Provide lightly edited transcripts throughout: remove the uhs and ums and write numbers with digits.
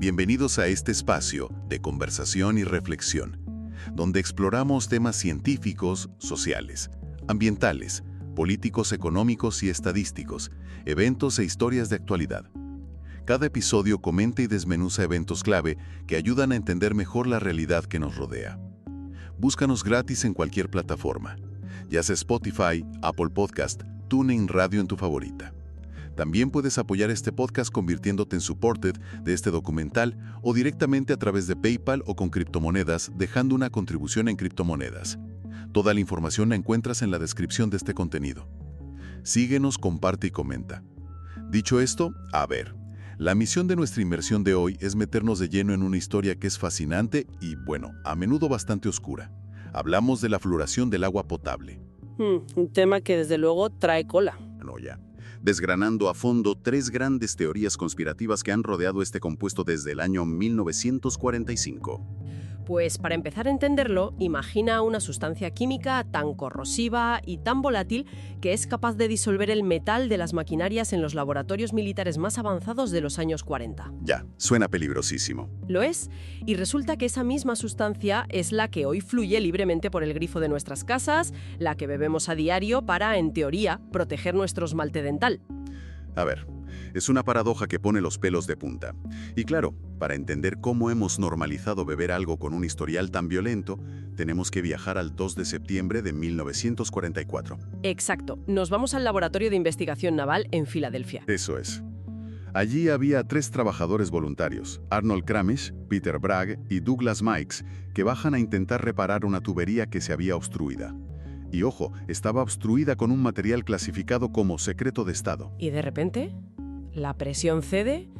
Bienvenidos a este espacio de conversación y reflexión, donde exploramos temas científicos, sociales, ambientales, políticos, económicos y estadísticos, eventos e historias de actualidad. Cada episodio comenta y desmenuza eventos clave que ayudan a entender mejor la realidad que nos rodea. Búscanos gratis en cualquier plataforma, ya sea Spotify, Apple Podcast, TuneIn Radio en tu favorita. También puedes apoyar este podcast convirtiéndote en supported de este documental o directamente a través de PayPal o con criptomonedas, dejando una contribución en criptomonedas. Toda la información la encuentras en la descripción de este contenido. Síguenos, comparte y comenta. Dicho esto, a ver, la misión de nuestra inmersión de hoy es meternos de lleno en una historia que es fascinante y, bueno, a menudo bastante oscura. Hablamos de la fluoración del agua potable. Un tema que desde luego trae cola. No, ya. Desgranando a fondo tres grandes teorías conspirativas que han rodeado este compuesto desde el año 1945. Pues para empezar a entenderlo, imagina una sustancia química tan corrosiva y tan volátil que es capaz de disolver el metal de las maquinarias en los laboratorios militares más avanzados de los años 40. Ya, suena peligrosísimo. Lo es, y resulta que esa misma sustancia es la que hoy fluye libremente por el grifo de nuestras casas, la que bebemos a diario para, en teoría, proteger nuestro esmalte dental. A ver, es una paradoja que pone los pelos de punta. Y claro, para entender cómo hemos normalizado beber algo con un historial tan violento, tenemos que viajar al 2 de septiembre de 1944. Exacto, nos vamos al Laboratorio de Investigación Naval en Filadelfia. Eso es. Allí había 3 trabajadores voluntarios, Arnold Kramish, Peter Bragg y Douglas Mikes, que bajan a intentar reparar una tubería que se había obstruida. Y ojo, estaba obstruida con un material clasificado como secreto de Estado. Y de repente, la presión cede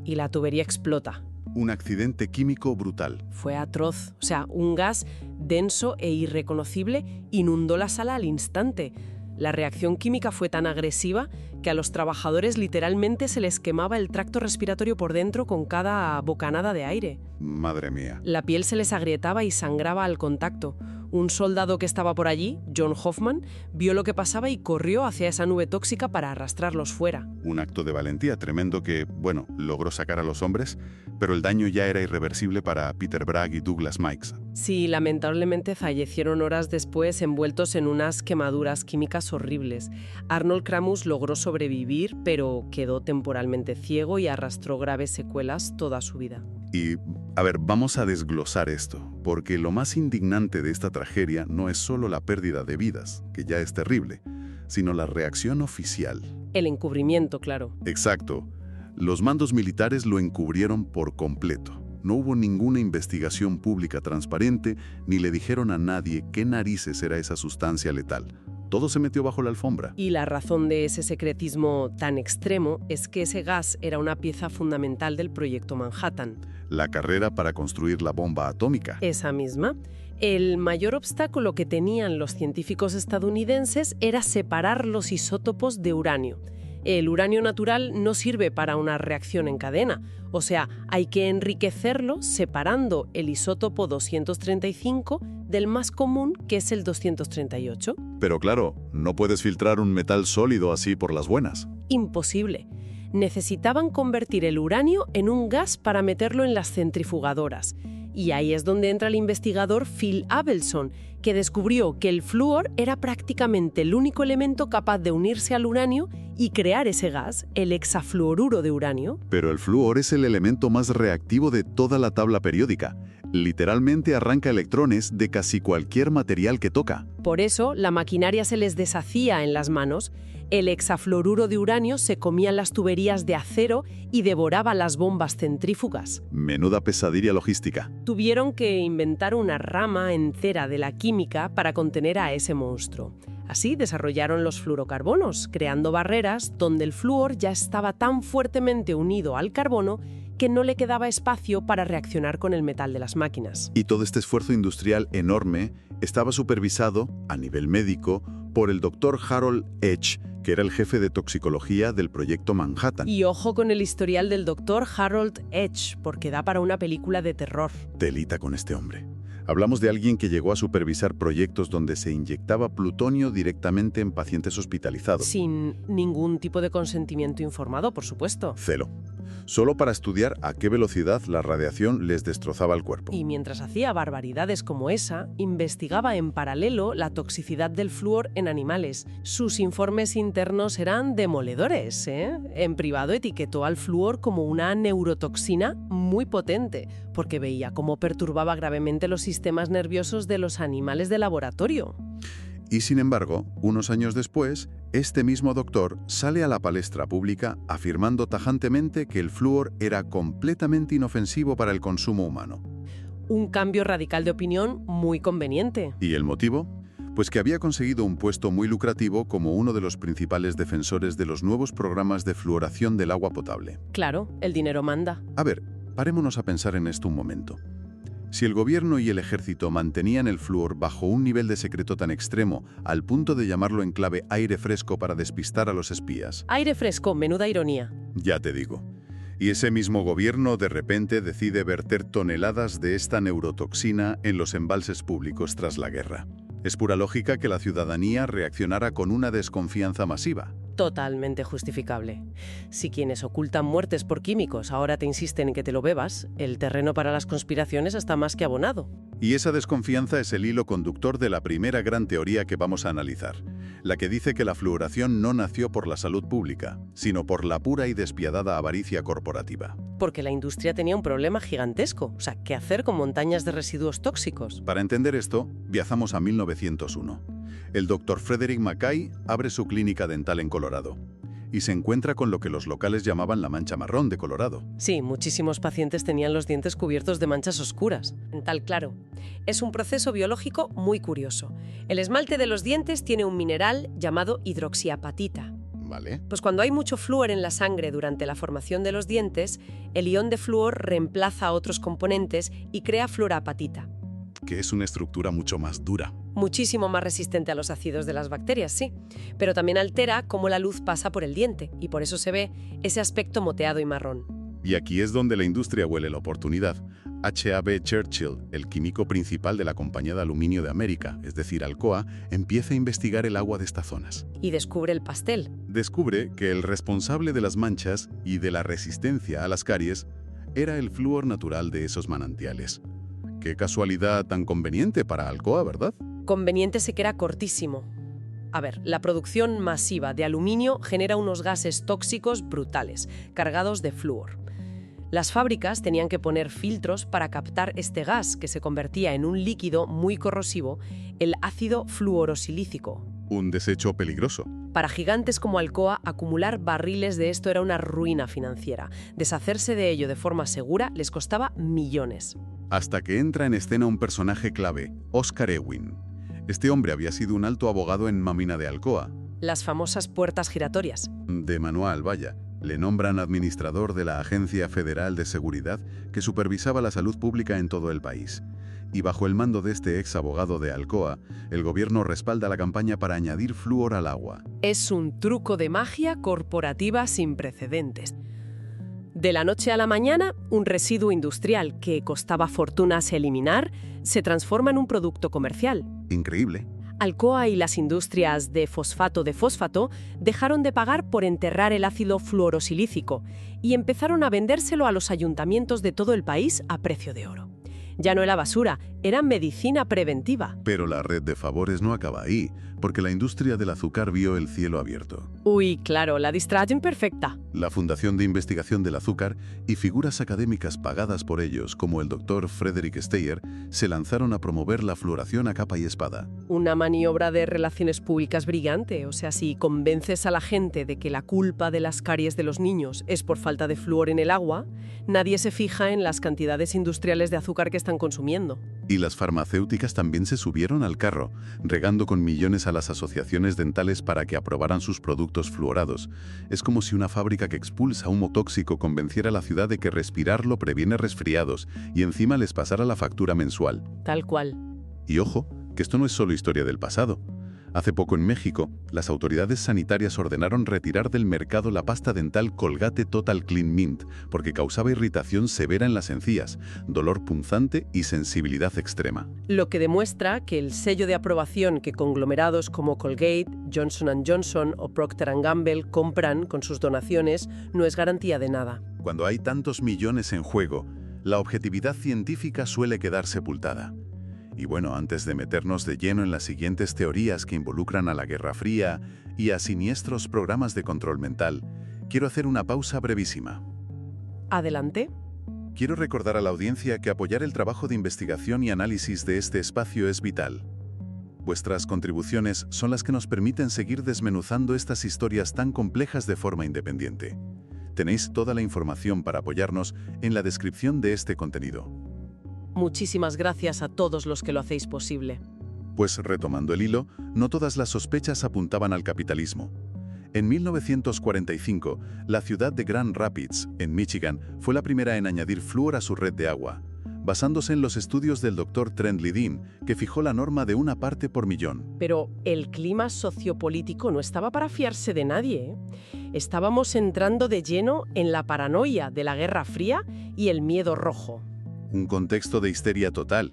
y la tubería explota. Un accidente químico brutal. Fue atroz, o sea, un gas denso e irreconocible inundó la sala al instante. La reacción química fue tan agresiva que a los trabajadores literalmente se les quemaba el tracto respiratorio por dentro con cada bocanada de aire. Madre mía. La piel se les agrietaba y sangraba al contacto. Un soldado que estaba por allí, John Hoffman, vio lo que pasaba y corrió hacia esa nube tóxica para arrastrarlos fuera. Un acto de valentía tremendo que, bueno, logró sacar a los hombres, pero el daño ya era irreversible para Peter Bragg y Douglas Mikes. Sí, lamentablemente fallecieron horas después envueltos en unas quemaduras químicas horribles. Arnold Kramish logró sobrevivir, pero quedó temporalmente ciego y arrastró graves secuelas toda su vida. Y, a ver, vamos a desglosar esto, porque lo más indignante de esta tragedia no es solo la pérdida de vidas, que ya es terrible, sino la reacción oficial. El encubrimiento, claro. Exacto. Los mandos militares lo encubrieron por completo. No hubo ninguna investigación pública transparente, ni le dijeron a nadie qué narices era esa sustancia letal. Todo se metió bajo la alfombra. Y la razón de ese secretismo tan extremo es que ese gas era una pieza fundamental del proyecto Manhattan. La carrera para construir la bomba atómica. Esa misma. El mayor obstáculo que tenían los científicos estadounidenses era separar los isótopos de uranio. El uranio natural no sirve para una reacción en cadena, o sea, hay que enriquecerlo separando el isótopo 235 del más común, que es el 238. Pero claro, no puedes filtrar un metal sólido así por las buenas. Imposible. Necesitaban convertir el uranio en un gas para meterlo en las centrifugadoras. Y ahí es donde entra el investigador Phil Abelson, que descubrió que el flúor era prácticamente el único elemento capaz de unirse al uranio y crear ese gas, el hexafluoruro de uranio. Pero el flúor es el elemento más reactivo de toda la tabla periódica. Literalmente arranca electrones de casi cualquier material que toca. Por eso, la maquinaria se les deshacía en las manos. El hexafluoruro de uranio se comía las tuberías de acero y devoraba las bombas centrífugas. Menuda pesadilla logística. Tuvieron que inventar una rama entera de la química para contener a ese monstruo. Así desarrollaron los fluorocarbonos, creando barreras donde el flúor ya estaba tan fuertemente unido al carbono que no le quedaba espacio para reaccionar con el metal de las máquinas. Y todo este esfuerzo industrial enorme estaba supervisado, a nivel médico, por el Dr. Harold Edge, que era el jefe de toxicología del proyecto Manhattan. Y ojo con el historial del Dr. Harold Edge, porque da para una película de terror. Telita con este hombre. Hablamos de alguien que llegó a supervisar proyectos donde se inyectaba plutonio directamente en pacientes hospitalizados. Sin ningún tipo de consentimiento informado, por supuesto. Celo. solo para estudiar a qué velocidad la radiación les destrozaba el cuerpo. Y mientras hacía barbaridades como esa, investigaba en paralelo la toxicidad del flúor en animales. Sus informes internos eran demoledores, ¿eh? En privado etiquetó al flúor como una neurotoxina muy potente, porque veía cómo perturbaba gravemente los sistemas nerviosos de los animales de laboratorio. Y sin embargo, unos años después, este mismo doctor sale a la palestra pública afirmando tajantemente que el flúor era completamente inofensivo para el consumo humano. Un cambio radical de opinión muy conveniente. ¿Y el motivo? Pues que había conseguido un puesto muy lucrativo como uno de los principales defensores de los nuevos programas de fluoración del agua potable. Claro, el dinero manda. A ver, parémonos a pensar en esto un momento. Si el gobierno y el ejército mantenían el flúor bajo un nivel de secreto tan extremo al punto de llamarlo en clave aire fresco para despistar a los espías. Aire fresco, menuda ironía. Ya te digo. Y ese mismo gobierno de repente decide verter toneladas de esta neurotoxina en los embalses públicos tras la guerra. Es pura lógica que la ciudadanía reaccionara con una desconfianza masiva. Totalmente justificable. Si quienes ocultan muertes por químicos ahora te insisten en que te lo bebas, el terreno para las conspiraciones está más que abonado. Y esa desconfianza es el hilo conductor de la primera gran teoría que vamos a analizar, la que dice que la fluoración no nació por la salud pública, sino por la pura y despiadada avaricia corporativa. Porque la industria tenía un problema gigantesco. O sea, ¿qué hacer con montañas de residuos tóxicos? Para entender esto, viajamos a 1901. El Dr. Frederick Mackay abre su clínica dental en Colorado y se encuentra con lo que los locales llamaban la mancha marrón de Colorado. Sí, muchísimos pacientes tenían los dientes cubiertos de manchas oscuras. Dental, claro. Es un proceso biológico muy curioso. El esmalte de los dientes tiene un mineral llamado hidroxiapatita. ¿Vale? Pues cuando hay mucho flúor en la sangre durante la formación de los dientes, el ion de flúor reemplaza a otros componentes y crea fluorapatita. Que es una estructura mucho más dura. Muchísimo más resistente a los ácidos de las bacterias, sí. Pero también altera cómo la luz pasa por el diente y por eso se ve ese aspecto moteado y marrón. Y aquí es donde la industria huele la oportunidad. H.A.B. Churchill, el químico principal de la Compañía de Aluminio de América, es decir, Alcoa, empieza a investigar el agua de estas zonas. Y descubre el pastel. Descubre que el responsable de las manchas y de la resistencia a las caries era el flúor natural de esos manantiales. Qué casualidad tan conveniente para Alcoa, ¿verdad? Conveniente se queda cortísimo. A ver, la producción masiva de aluminio genera unos gases tóxicos brutales, cargados de flúor. Las fábricas tenían que poner filtros para captar este gas, que se convertía en un líquido muy corrosivo, el ácido fluorosilícico. Un desecho peligroso. Para gigantes como Alcoa, acumular barriles de esto era una ruina financiera. Deshacerse de ello de forma segura les costaba millones. Hasta que entra en escena un personaje clave, Oscar Ewing. Este hombre había sido un alto abogado en Mamina de Alcoa. Las famosas puertas giratorias. De manual, vaya. Le nombran administrador de la Agencia Federal de Seguridad que supervisaba la salud pública en todo el país. Y bajo el mando de este ex abogado de Alcoa, el gobierno respalda la campaña para añadir flúor al agua. Es un truco de magia corporativa sin precedentes. De la noche a la mañana, un residuo industrial que costaba fortunas eliminar se transforma en un producto comercial. Increíble. Alcoa y las industrias de fosfato dejaron de pagar por enterrar el ácido fluorosilícico y empezaron a vendérselo a los ayuntamientos de todo el país a precio de oro. Ya no era basura, era medicina preventiva. Pero la red de favores no acaba ahí, porque la industria del azúcar vio el cielo abierto. Uy, claro, la distraen perfecta. La Fundación de Investigación del Azúcar y figuras académicas pagadas por ellos, como el Dr. Frederick Steyer, se lanzaron a promover la fluoración a capa y espada. Una maniobra de relaciones públicas brillante. O sea, si convences a la gente de que la culpa de las caries de los niños es por falta de flúor en el agua, nadie se fija en las cantidades industriales de azúcar que están consumiendo. Y las farmacéuticas también se subieron al carro, regando con millones a las asociaciones dentales para que aprobaran sus productos fluorados. Es como si una fábrica que expulsa humo tóxico convenciera a la ciudad de que respirarlo previene resfriados y encima les pasara la factura mensual. Tal cual. Y ojo, que esto no es solo historia del pasado. Hace poco en México, las autoridades sanitarias ordenaron retirar del mercado la pasta dental Colgate Total Clean Mint porque causaba irritación severa en las encías, dolor punzante y sensibilidad extrema. Lo que demuestra que el sello de aprobación que conglomerados como Colgate, Johnson & Johnson o Procter & Gamble compran con sus donaciones no es garantía de nada. Cuando hay tantos millones en juego, la objetividad científica suele quedar sepultada. Y bueno, antes de meternos de lleno en las siguientes teorías que involucran a la Guerra Fría y a siniestros programas de control mental, quiero hacer una pausa brevísima. Adelante. Quiero recordar a la audiencia que apoyar el trabajo de investigación y análisis de este espacio es vital. Vuestras contribuciones son las que nos permiten seguir desmenuzando estas historias tan complejas de forma independiente. Tenéis toda la información para apoyarnos en la descripción de este contenido. Muchísimas gracias a todos los que lo hacéis posible. Pues retomando el hilo, no todas las sospechas apuntaban al capitalismo. En 1945, la ciudad de Grand Rapids, en Michigan, fue la primera en añadir flúor a su red de agua, basándose en los estudios del Dr. Trent Lydin, que fijó la norma de 1 parte por millón. Pero el clima sociopolítico no estaba para fiarse de nadie, ¿eh? Estábamos entrando de lleno en la paranoia de la Guerra Fría y el miedo rojo. Un contexto de histeria total.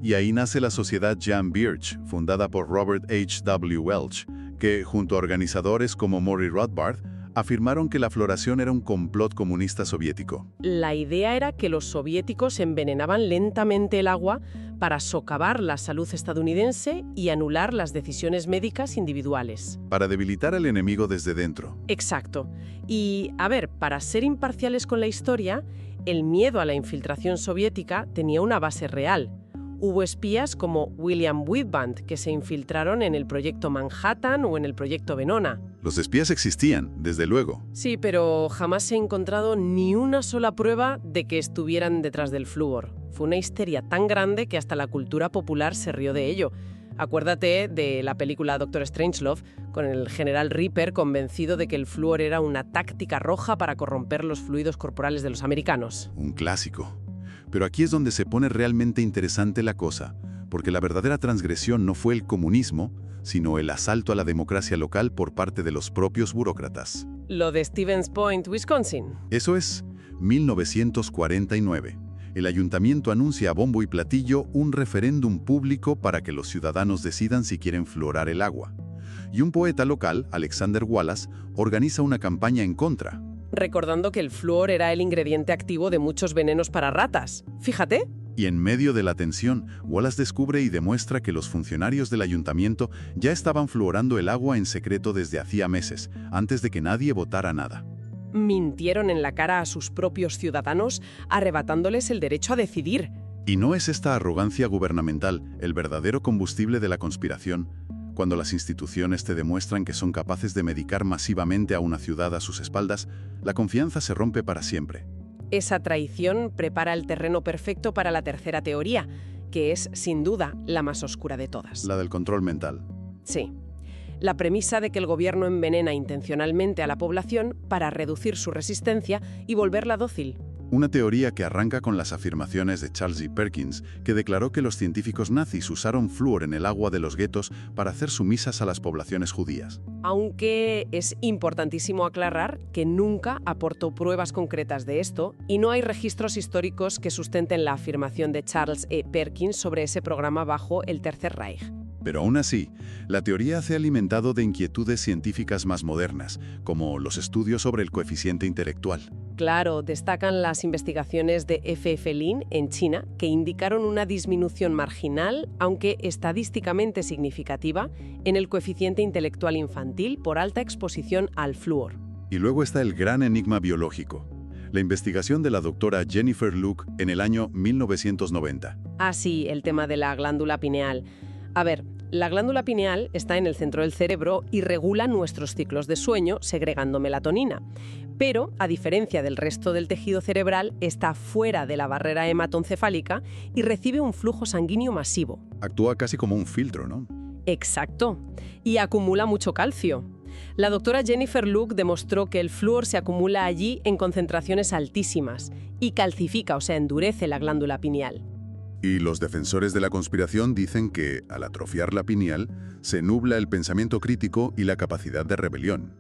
Y ahí nace la Sociedad Jan Birch, fundada por Robert H. W. Welch, que, junto a organizadores como Murray Rothbard, afirmaron que la floración era un complot comunista soviético. La idea era que los soviéticos envenenaban lentamente el agua para socavar la salud estadounidense y anular las decisiones médicas individuales. Para debilitar al enemigo desde dentro. Exacto. Y, a ver, para ser imparciales con la historia, el miedo a la infiltración soviética tenía una base real. Hubo espías como William Whitband que se infiltraron en el proyecto Manhattan o en el proyecto Venona. Los espías existían, desde luego. Sí, pero jamás se ha encontrado ni una sola prueba de que estuvieran detrás del flúor. Fue una histeria tan grande que hasta la cultura popular se rió de ello. Acuérdate de la película Doctor Strangelove, con el general Reaper convencido de que el flúor era una táctica roja para corromper los fluidos corporales de los americanos. Un clásico. Pero aquí es donde se pone realmente interesante la cosa, porque la verdadera transgresión no fue el comunismo, sino el asalto a la democracia local por parte de los propios burócratas. Lo de Stevens Point, Wisconsin. Eso es 1949. El ayuntamiento anuncia a bombo y platillo un referéndum público para que los ciudadanos decidan si quieren fluorar el agua. Y un poeta local, Alexander Wallace, organiza una campaña en contra. Recordando que el flúor era el ingrediente activo de muchos venenos para ratas. Fíjate. Y en medio de la tensión, Wallace descubre y demuestra que los funcionarios del ayuntamiento ya estaban fluorando el agua en secreto desde hacía meses, antes de que nadie votara nada. Mintieron en la cara a sus propios ciudadanos, arrebatándoles el derecho a decidir. ¿Y no es esta arrogancia gubernamental el verdadero combustible de la conspiración? Cuando las instituciones te demuestran que son capaces de medicar masivamente a una ciudad a sus espaldas, la confianza se rompe para siempre. Esa traición prepara el terreno perfecto para la tercera teoría, que es, sin duda, la más oscura de todas. La del control mental. Sí. La premisa de que el gobierno envenena intencionalmente a la población para reducir su resistencia y volverla dócil. Una teoría que arranca con las afirmaciones de Charles E. Perkins, que declaró que los científicos nazis usaron flúor en el agua de los guetos para hacer sumisas a las poblaciones judías. Aunque es importantísimo aclarar que nunca aportó pruebas concretas de esto y no hay registros históricos que sustenten la afirmación de Charles E. Perkins sobre ese programa bajo el Tercer Reich. Pero aún así, la teoría se ha alimentado de inquietudes científicas más modernas, como los estudios sobre el coeficiente intelectual. Claro, destacan las investigaciones de F.F. Lin en China, que indicaron una disminución marginal, aunque estadísticamente significativa, en el coeficiente intelectual infantil por alta exposición al flúor. Y luego está el gran enigma biológico. La investigación de la doctora Jennifer Luke en el año 1990. Ah, sí, el tema de la glándula pineal. A ver, la glándula pineal está en el centro del cerebro y regula nuestros ciclos de sueño segregando melatonina. Pero, a diferencia del resto del tejido cerebral, está fuera de la barrera hematoencefálica y recibe un flujo sanguíneo masivo. Actúa casi como un filtro, ¿no? Exacto. Y acumula mucho calcio. La doctora Jennifer Luke demostró que el flúor se acumula allí en concentraciones altísimas y calcifica, o sea, endurece la glándula pineal. Y los defensores de la conspiración dicen que, al atrofiar la pineal, se nubla el pensamiento crítico y la capacidad de rebelión.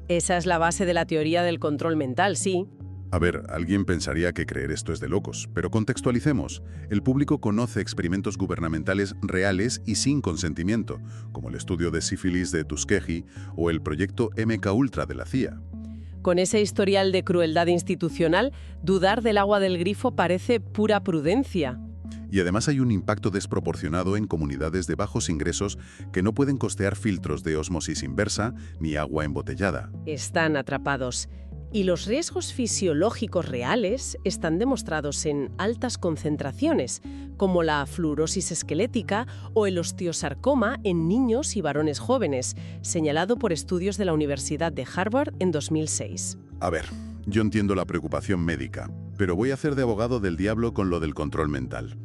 Esa es la base de la teoría del control mental, sí. A ver, alguien pensaría que creer esto es de locos, pero contextualicemos. El público conoce experimentos gubernamentales reales y sin consentimiento, como el estudio de sífilis de Tuskegee o el proyecto MKUltra de la CIA. Con ese historial de crueldad institucional, dudar del agua del grifo parece pura prudencia. Y además hay un impacto desproporcionado en comunidades de bajos ingresos que no pueden costear filtros de ósmosis inversa ni agua embotellada. Están atrapados. Y los riesgos fisiológicos reales están demostrados en altas concentraciones, como la fluorosis esquelética o el osteosarcoma en niños y varones jóvenes, señalado por estudios de la Universidad de Harvard en 2006. A ver, yo entiendo la preocupación médica, pero voy a hacer de abogado del diablo con lo del control mental.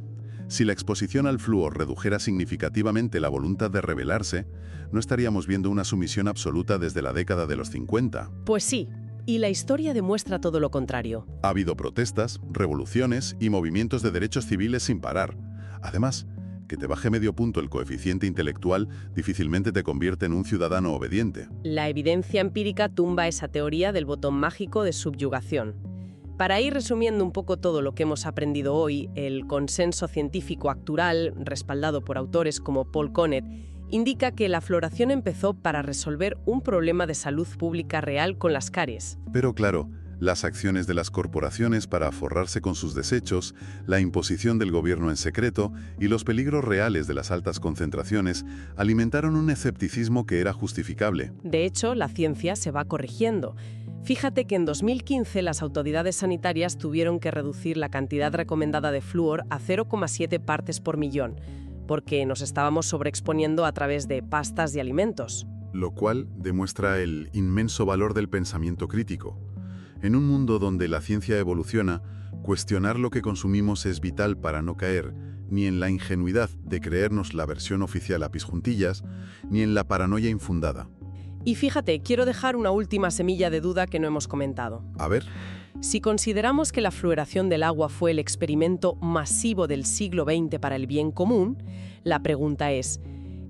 Si la exposición al flúor redujera significativamente la voluntad de rebelarse, no estaríamos viendo una sumisión absoluta desde la década de los 50. Pues sí, y la historia demuestra todo lo contrario. Ha habido protestas, revoluciones y movimientos de derechos civiles sin parar. Además, que te baje medio punto el coeficiente intelectual difícilmente te convierte en un ciudadano obediente. La evidencia empírica tumba esa teoría del botón mágico de subyugación. Para ir resumiendo un poco todo lo que hemos aprendido hoy, el consenso científico actual, respaldado por autores como Paul Connet, indica que la floración empezó para resolver un problema de salud pública real con las caries. Pero claro, las acciones de las corporaciones para forrarse con sus desechos, la imposición del gobierno en secreto y los peligros reales de las altas concentraciones alimentaron un escepticismo que era justificable. De hecho, la ciencia se va corrigiendo. Fíjate que en 2015 las autoridades sanitarias tuvieron que reducir la cantidad recomendada de flúor a 0,7 partes por millón, porque nos estábamos sobreexponiendo a través de pastas y alimentos. Lo cual demuestra el inmenso valor del pensamiento crítico. En un mundo donde la ciencia evoluciona, cuestionar lo que consumimos es vital para no caer ni en la ingenuidad de creernos la versión oficial a pis juntillas, ni en la paranoia infundada. Y fíjate, quiero dejar una última semilla de duda que no hemos comentado. A ver. Si consideramos que la fluoración del agua fue el experimento masivo del siglo XX para el bien común, la pregunta es,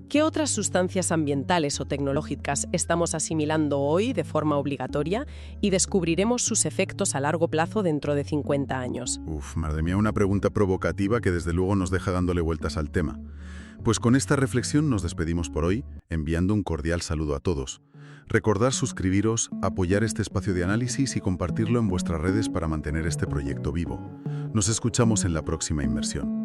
¿qué otras sustancias ambientales o tecnológicas estamos asimilando hoy de forma obligatoria y descubriremos sus efectos a largo plazo dentro de 50 años? Madre mía, una pregunta provocativa que desde luego nos deja dándole vueltas al tema. Pues con esta reflexión nos despedimos por hoy, enviando un cordial saludo a todos. Recordad suscribiros, apoyar este espacio de análisis y compartirlo en vuestras redes para mantener este proyecto vivo. Nos escuchamos en la próxima inmersión.